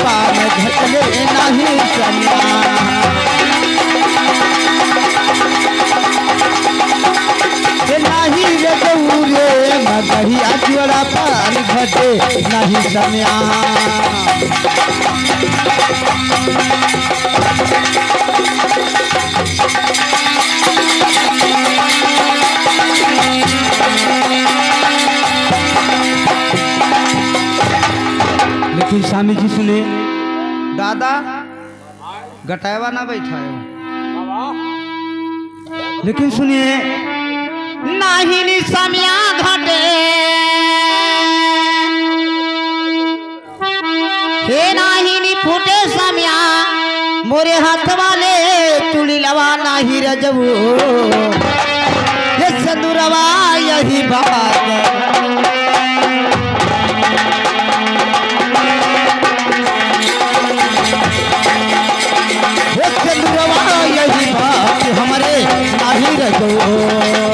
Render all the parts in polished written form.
पान घटले नहीं समिया नहीं रे गौरे मगहिया जोड़ा पान घटे नहीं समिया लेकिन स्वामी जी सुने दादा गटावा ना बैठा है लेकिन सुनिए नाही नि समिया घटे हे नाही नि फूटे समिया मोरे हाथ वाले चुड़ी लवा नाही रजबू ये संदूरवा यही बात यही बात हमारे नहीं रखो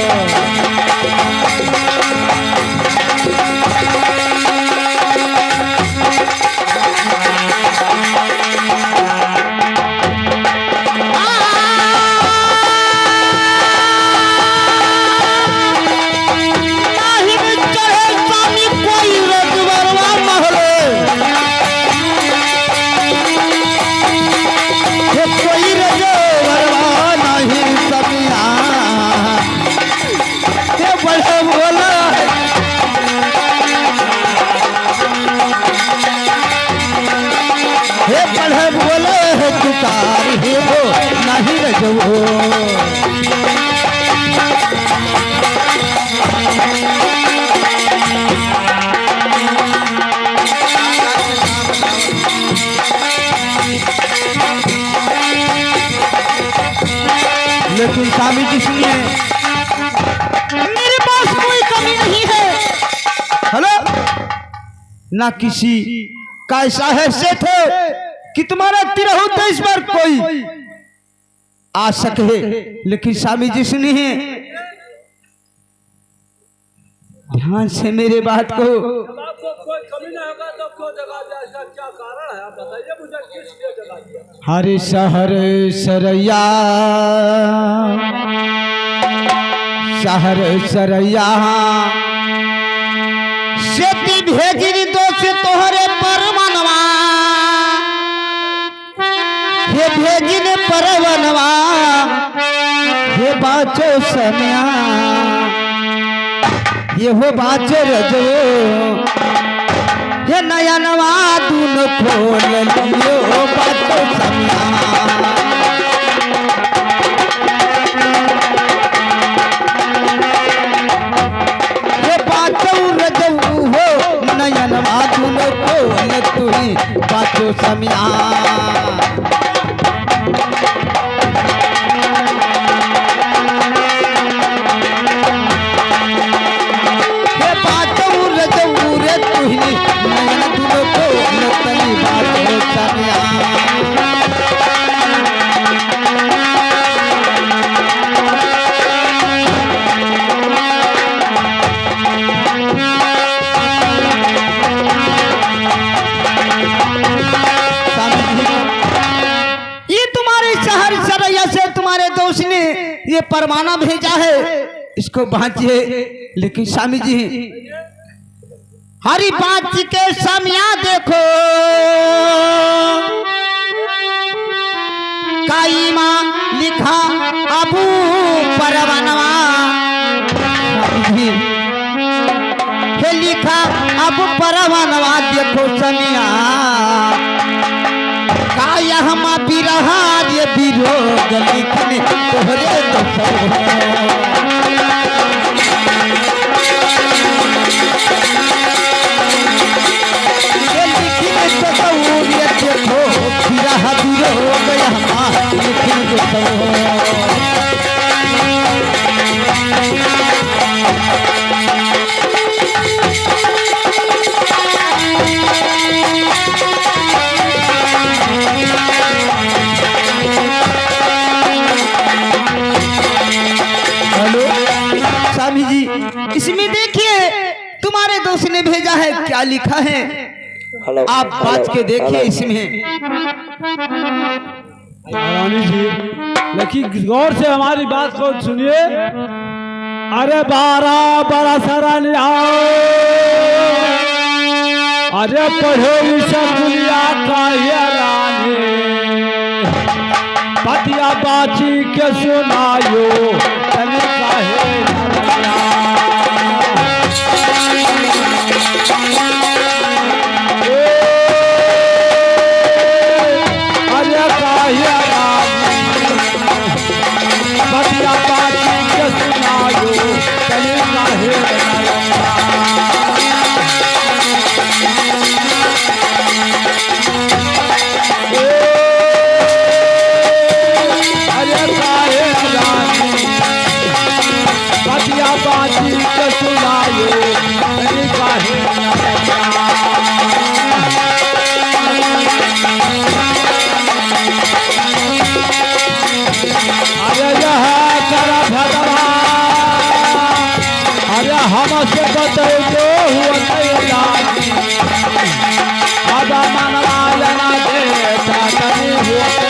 नहीं रजो लेकिन स्वामी जी सुनिए मेरे पास कोई कमी नहीं है हेलो ना किसी का ऐसा है सेठ है कि तुम्हारा तिरहु देश पर कोई आ सके लेकिन स्वामी जी सुनिए ध्यान से मेरे बात को कोई कमी नहीं होगा तो क्यों जगा दिया इसका क्या कारण है आप बताइए मुझे किस लिए जगा दिया हरे शहर सरैया शहर सरैया सेती भेजी दोष तोहरे पर मनवा हे भेजिन परवनवा हे बाचो समिया ये हो बाचो रजो हे नयनवा दून खोल लियो बाचो समिया हे बाचो रजो हो नयनवा दून खोल तुही बाचो समिया ये परमाना भेजा है इसको बांचिए लेकिन स्वामी जी हरी बात के समिया देखो काईमा लिखा अबू परवनवा हे लिखा अबू परवनवा देखो समिया काया हम बिरहा ये विरोध लिखने तोहरे इसमें देखिए तुम्हारे दोस्त ने भेजा है क्या लिखा है आप बात के देखिए इसमें। रानी जी, लेकिन गौर से हमारी बात को सुनिए। अरे 12 बरस रानी आओ, अरे पढ़ो दुनिया का ये रानी, पतिया बाची के सुनायो तने काहे अरे काहे पतिया बाची के सुनायो तने काहे बाजी के सुनायो तने काहे अरे यह कर भगवान, अरे हमसे बतैयो हुआ बाबा मनवा जना देता तनी होते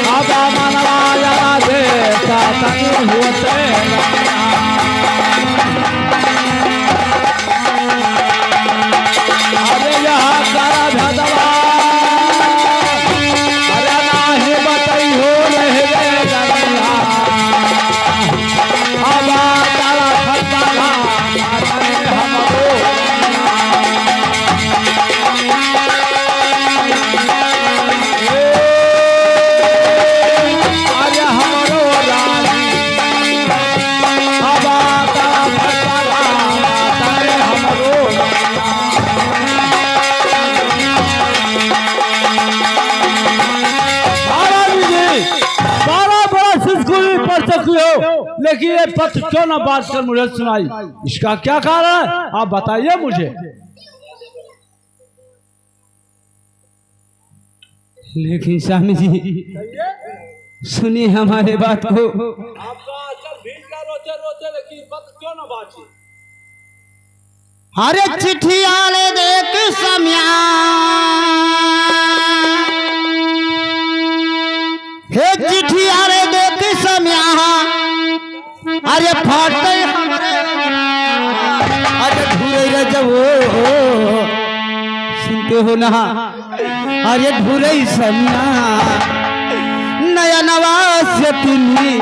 बाबा मनवा जना देता तनी होते लेकिन ये पत्र क्यों ना बात कर मुझे सुनाई, इसका क्या कारण है आप बताइए मुझे। लेकिन स्वामी जी सुनिए हमारे बात को। आपका आजकल भीड़ का रोते रोते, लेकिन पत्र क्यों ना बात। अरे चिट्ठिया ले देख समिया, हे चिट्ठिया ले देख समिया, अरे फाटे हमरे, अरे धुरे रजब सुनते हो ना, अरे धुरे समिया नया नवाज तुनी,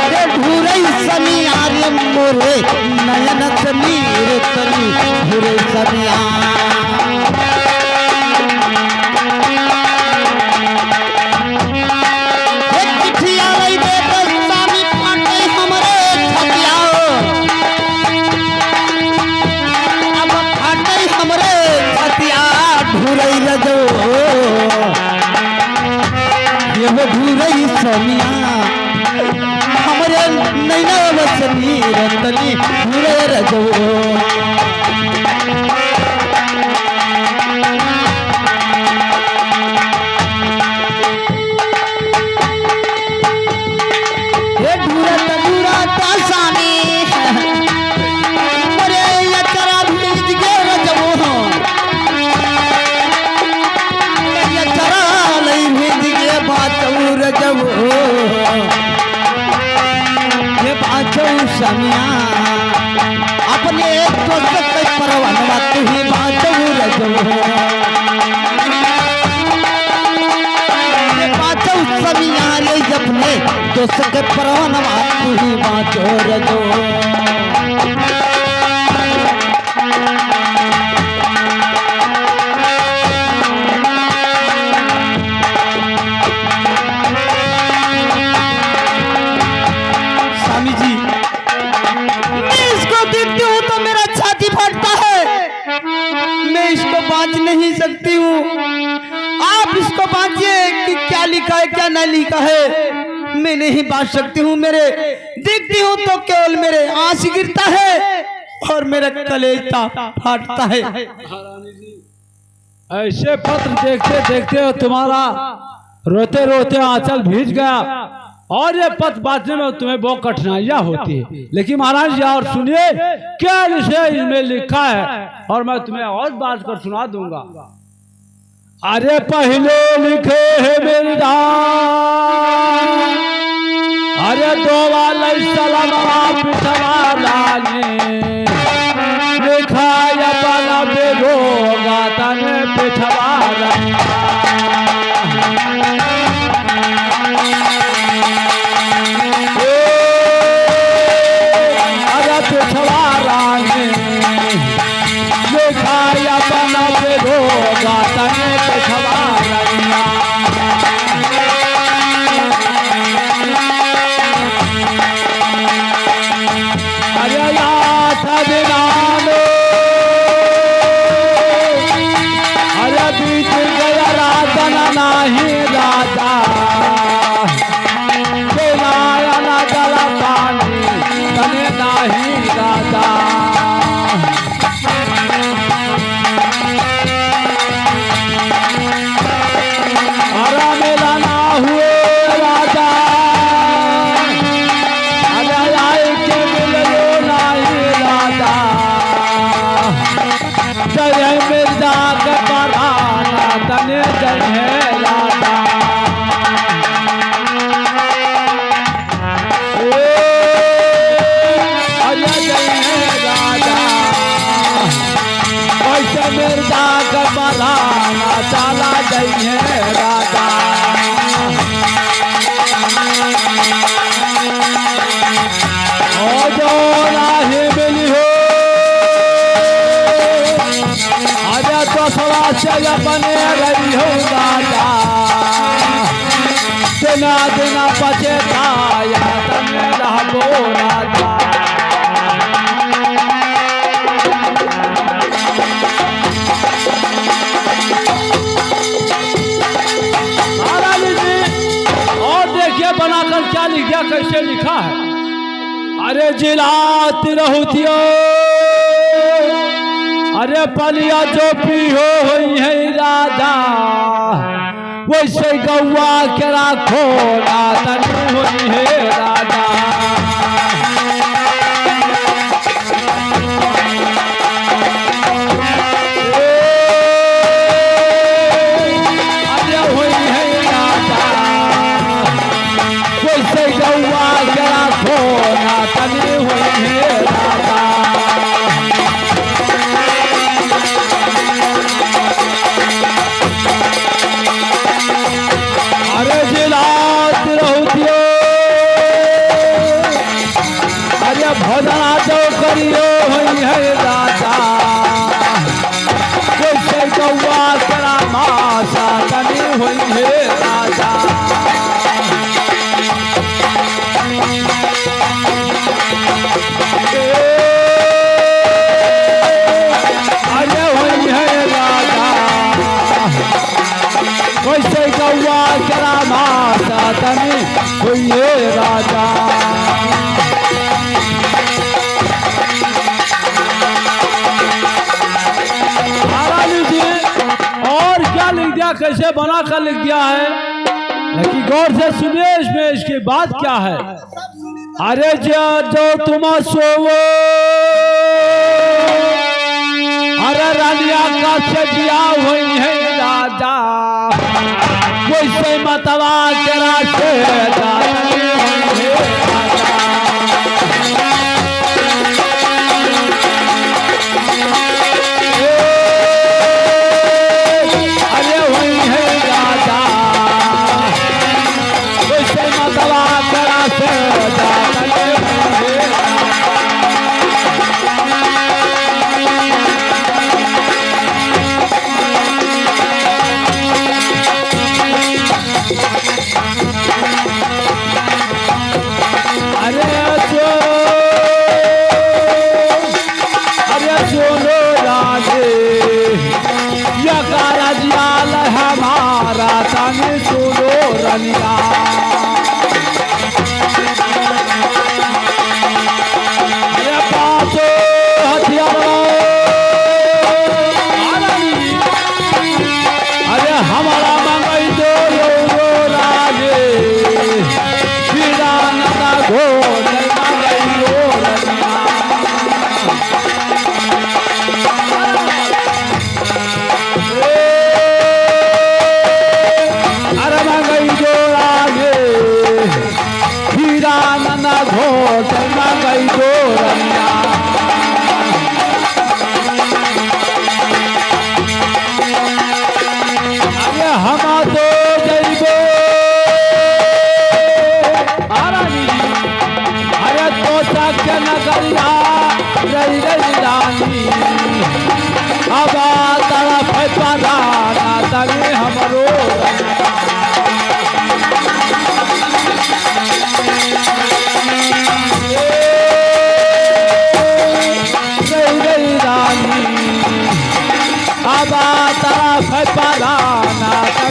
अरे धुरे समिया रे मोरे नयन तनीर तनी धुरे समिया, धुरई समिया हमरे नैना वसनी रतनी धुरे रजो, हे धुरा तबुरा तासानी, अरे यचरा भीज के रजबो, यचरा लई भेज के बाचौ रजब, ये बाचौ समिया अपने दोस्त के परवानवा तू ही बाचौ रजब, ये बाचौ समिया रे अपने दोस्त के परवानवा तू ही बाचौ रजब। नहीं सकती हूँ, आप इसको बांधिए कि क्या लिखा है क्या नहीं लिखा है, मैं नहीं बांध सकती हूँ। मेरे देखती हूँ तो केवल मेरे आंसू गिरता है, और मेरा कलेजा फाटता है। ऐसे पत्र देखते देखते हो तुम्हारा रोते रोते आंचल भीज गया और ये पत्र बांटने में तुम्हें बहुत कठिनाइयां होती है। लेकिन महाराज जी और सुनिए क्या विषय इसमें लिखा है और मैं तुम्हें और बात कर सुना दूंगा। अरे पहले लिखे है मेरी अरे दो वाले सलाम पिछवाला ने लिखा या बना बेरोगा तने पिछवाला अरे पिछवाला ने लिखा या बना बेरोगा तने पिछवाला बने रही हो राजा दिना दिना बचे पाया तने रहबो राजा। और देखिए बनाकर क्या लिख गया, कैसे लिखा है। अरे जिलात रहूतियो अरे पलिया जो पी हुई है राजा वैसे गौआ के राखो रातन हुई है राजा। अरे हुई है राजा वैसे गौआ के राखो रातन हुई है राजा। भोजना तो करियो हुई है राजा वैसे गौआ करा मासा तनी हुई है राजा। अरे हुई है राजा वैसे गौआ करा मासा तनी हुई है राजा। कैसे बना कर लिख दिया है, लेकिन गौर से सुनिए इसमें इसकी बात क्या है। अरे जो तुम सोवो अरे रानिया का सजिया हुई है राजा वैसे मतवा करा से रनिया। अरे पासो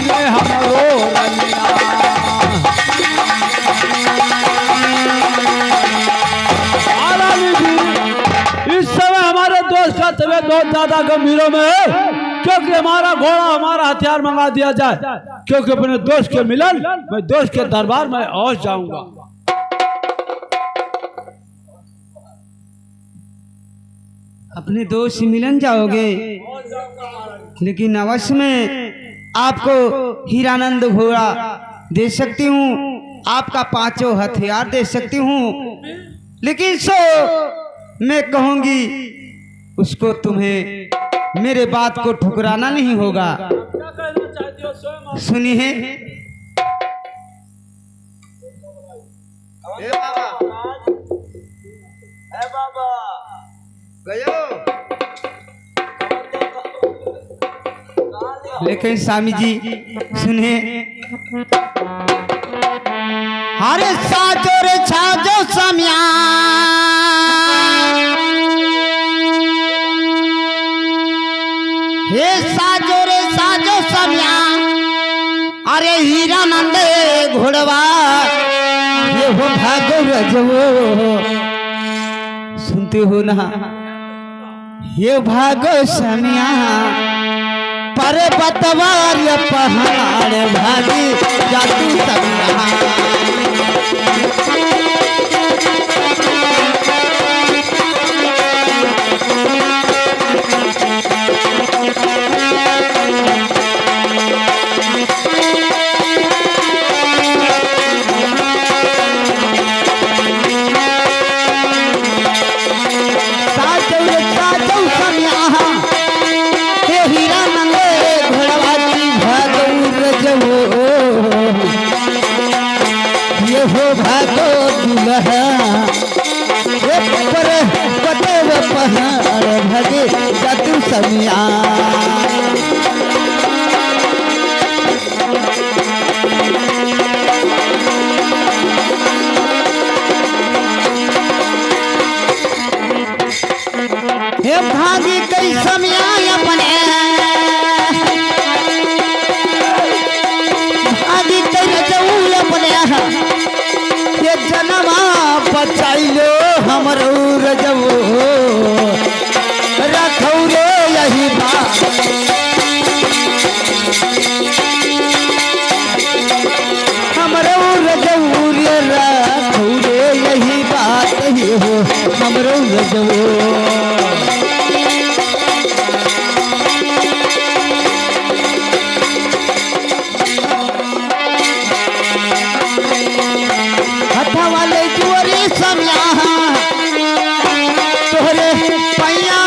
बने हमरो रनिया। आरानी जी, इस समय हमारे दोस्त का तबीयत बहुत ज्यादा गंभीरों में है, क्योंकि हमारा घोड़ा हमारा हथियार मंगा दिया जाए, क्योंकि अपने दोस्त के मिलन मैं दोस्त के दरबार में पहुंच जाऊंगा। अपने दोस्त से मिलन जाओगे, लेकिन अवश्य में आपको हीरानंद घोड़ा दे सकती हूँ, आपका 5 हथियार दे सकती हूँ, लेकिन सो मैं कहूंगी उसको तुम्हें मेरे बात को ठुकराना नहीं होगा। सुनिए लेकिन स्वामी जी सुनिए, हरे साजो रे छाजो समिया, हे साजो रे साजो समिया, अरे हीरानंद घोड़वा ये हो भागो रजवो, सुनते हो ना, ये भागो समिया, पर्वतवार पहाड़ भागी जातू समिया। भगे जातू समिया। हे भागी कई समिया अपने, भागी कई रजऊ अपने, ये जनमा बचाइलो हमरो रजवो, रखौ रे यही बात, हमरो रजवो रे रखौ रे यही बात ही हो हमरो रजवो। हथा वाले जुअरी समिया, तोहरे पैया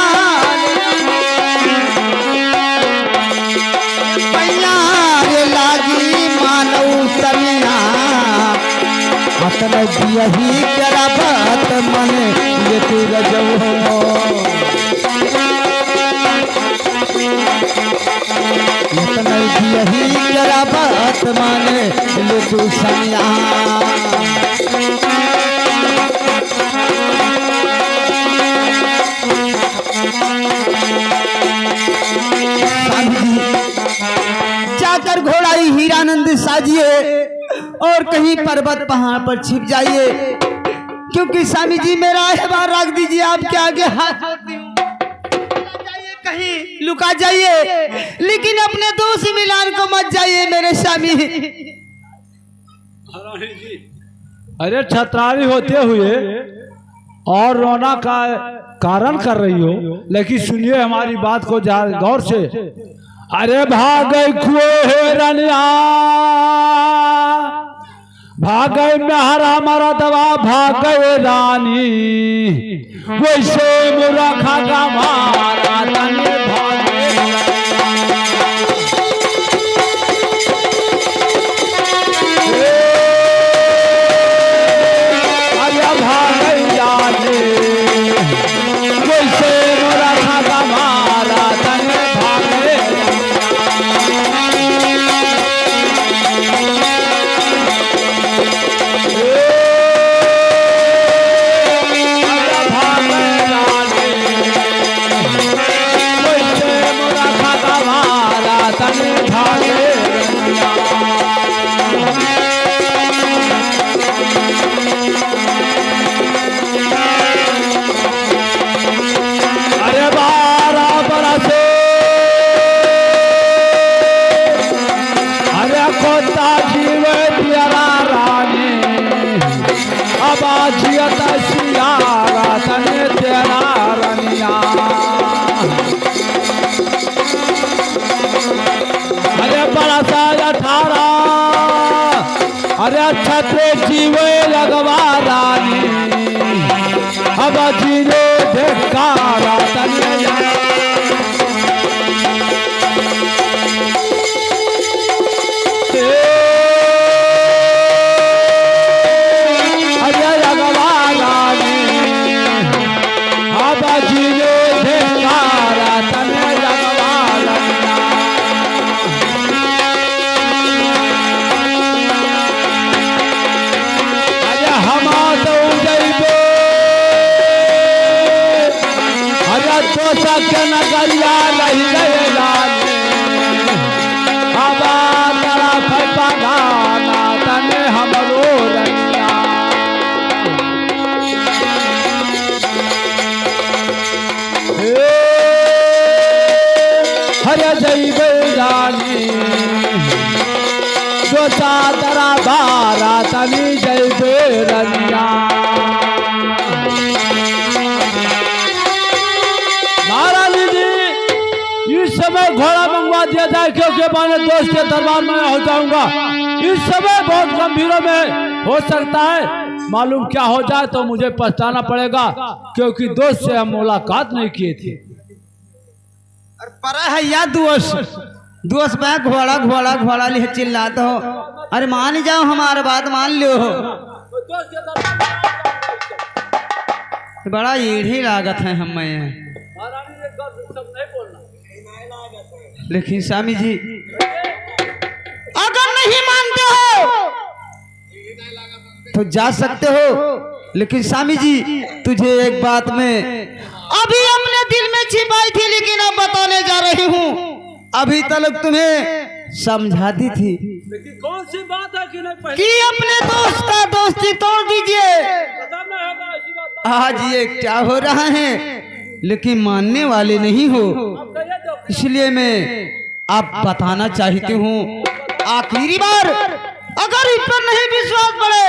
पैया रे लागी मानव समिया, अपन यही करा बात मन ये तू रजवो, अपन यही करा बात माने ले तू समिया। जाकर घोड़ा हीरानंद साजिए और कहीं पर्वत पहाड़ पर छिप जाइए, क्योंकि स्वामी जी मेरा एक बार रख दीजिए, आपके आगे हाथ जोड़ती हूँ, कहीं लुका जाइए, लेकिन अपने दोस्त मिलान को मत जाइए मेरे स्वामी। अरे छत्रारी होते हुए और रोना का कारण कर रही हो, लेकिन सुनिए हमारी बात को गौर से। अरे भागे कुए रनिया, भागे मेहरा मरा दवा, भागे रानी वैसे मुराखा का मारा तने भागे। अरे भागे जाने वैसे मुराखा का मारा तने भागे। बड़ा सा 18 अरे छत्रे जीवे लगवा रानी अब जीरो धिक्कारा तने के नगरिया नहीं गएला हवा तरा फैपाना तने हमरो रंगिया हरे जैबे रानी जो चादरा बारा तनी जैबे रंगिया इस समय घोड़ा मंगवा दिया जाए क्योंकि मैं दोस्त के दरबार में हो जाऊंगा। इस समय बहुत गंभीरों में हो सकता है मालूम क्या हो जाए तो मुझे पछताना पड़ेगा क्योंकि दोस्त से हम मुलाकात नहीं किए थे। पर है या दोस्त मैं घोड़ा घोड़ा घोड़ा लिए चिल्लाते हो। अरे मान जाओ हमारे बात मान लो। बड़ा ईढ़ी लागत है हमें। लेकिन स्वामी जी अगर नहीं मानते हो तो जा सकते हो, लेकिन स्वामी जी तुझे एक बात में अभी अपने दिल में छिपाई थी लेकिन अब बताने जा रही हूँ। अभी तक तुम्हें समझा दी थी लेकिन कौन सी बात है कि अपने दोस्त का दोस्ती तोड़ दीजिए। आज ये क्या हो रहा है, लेकिन मानने वाले नहीं हो, इसलिए मैं आप बताना चाहती हूँ। आखिरी बार अगर इस पर नहीं विश्वास पड़े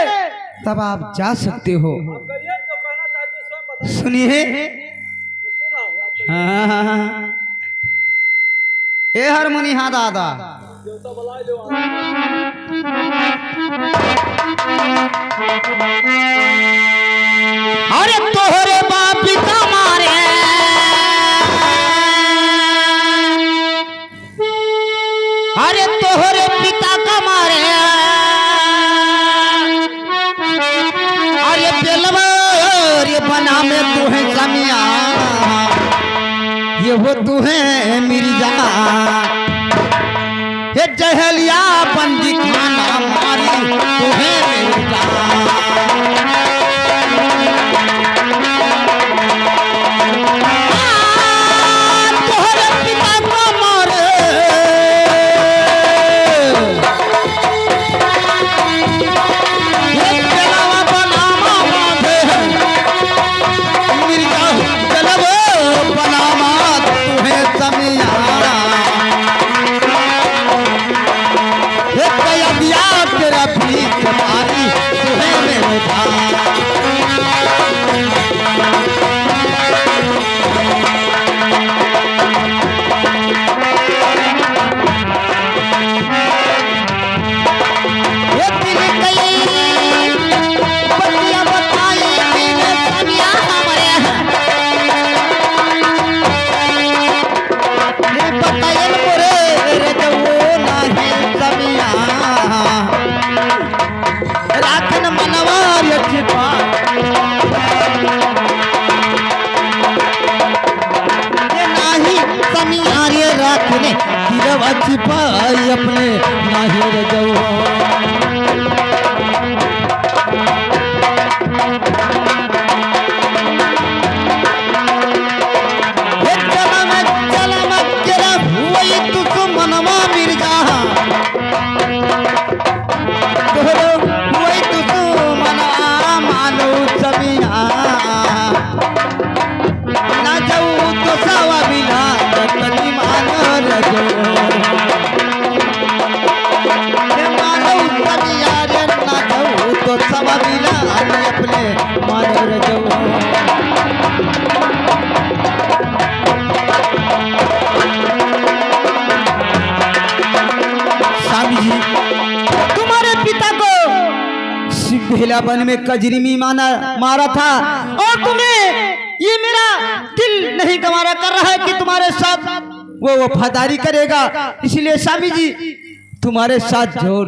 तब आप जा सकते हो। सुनिए हाँ। हे हारमोनी हाँ दादा अरे तोहरे बाप पिता मारे अरे तोहरे पिता का मारे अरे बेलवा अरे बना में तू है जमिया ये वो तू है मिर्जा ये जहलिया बंदी खाना मारी तू है मिर्जा। छिपाई अपने नाहिर जवा बेहलापन में कजरीमी मारा था, और तुम्हें ये मेरा दिल नहीं गवारा कर रहा है कि तुम्हारे साथ वो वफादारी करेगा। इसलिए स्वामी जी तुम्हारे साथ जोर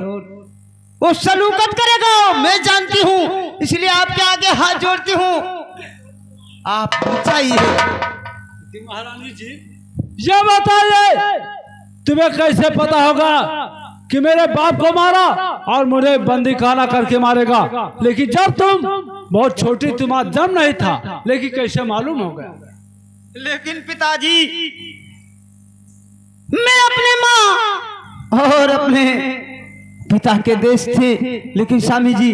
वो सलूकत करेगा, मैं जानती हूँ। इसलिए आपके आगे हाथ जोड़ती हूँ, आप चाहिए। महारानी जी ये बताइए तुम्हें कैसे पता होगा कि मेरे बाप को मारा और मुझे बंदी खाना करके मारेगा? लेकिन जब तुम बहुत छोटी, तुम्हारा जन्म नहीं था, लेकिन कैसे मालूम हो गया? लेकिन पिताजी मैं अपने माँ और अपने पिता के देश थे, लेकिन स्वामी जी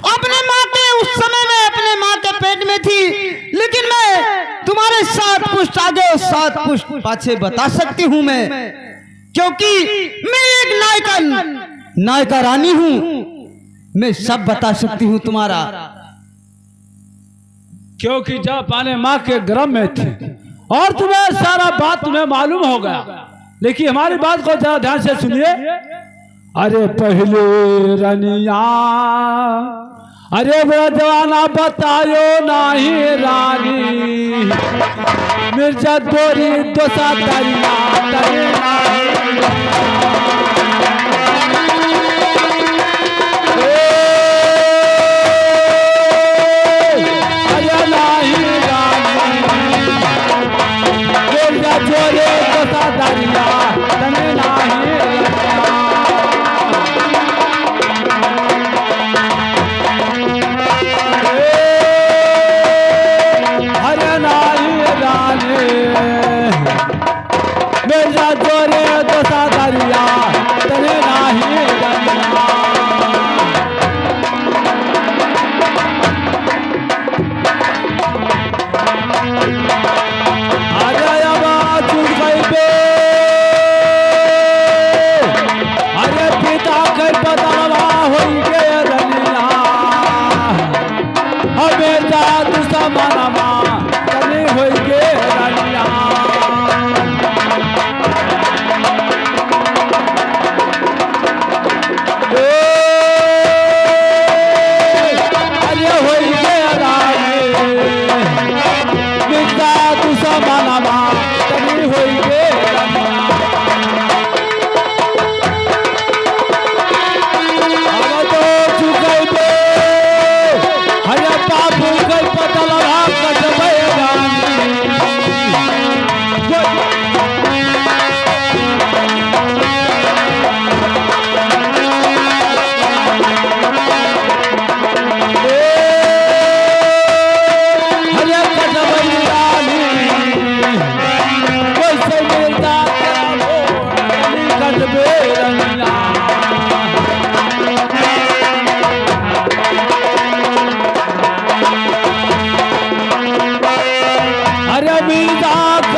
अपने माँ के उस समय में अपने माँ के पेट में थी, लेकिन मैं तुम्हारे 7 पुष्ट आगे और 7 पुष्ट पाछे बता सकती हूँ मैं, क्योंकि मैं एक नायका रानी हूँ। मैं सब बता सकती हूँ तुम्हारा, क्योंकि जब पाने माँ के गर्भ में थी और तुम्हें सारा बात तुम्हें मालूम हो गया। लेकिन हमारी बात को जरा ध्यान से सुनिए। अरे पहले रनिया, अरे वो जवाना बतायो नहीं रानी, मिर्जा दोरी दोसा दरिया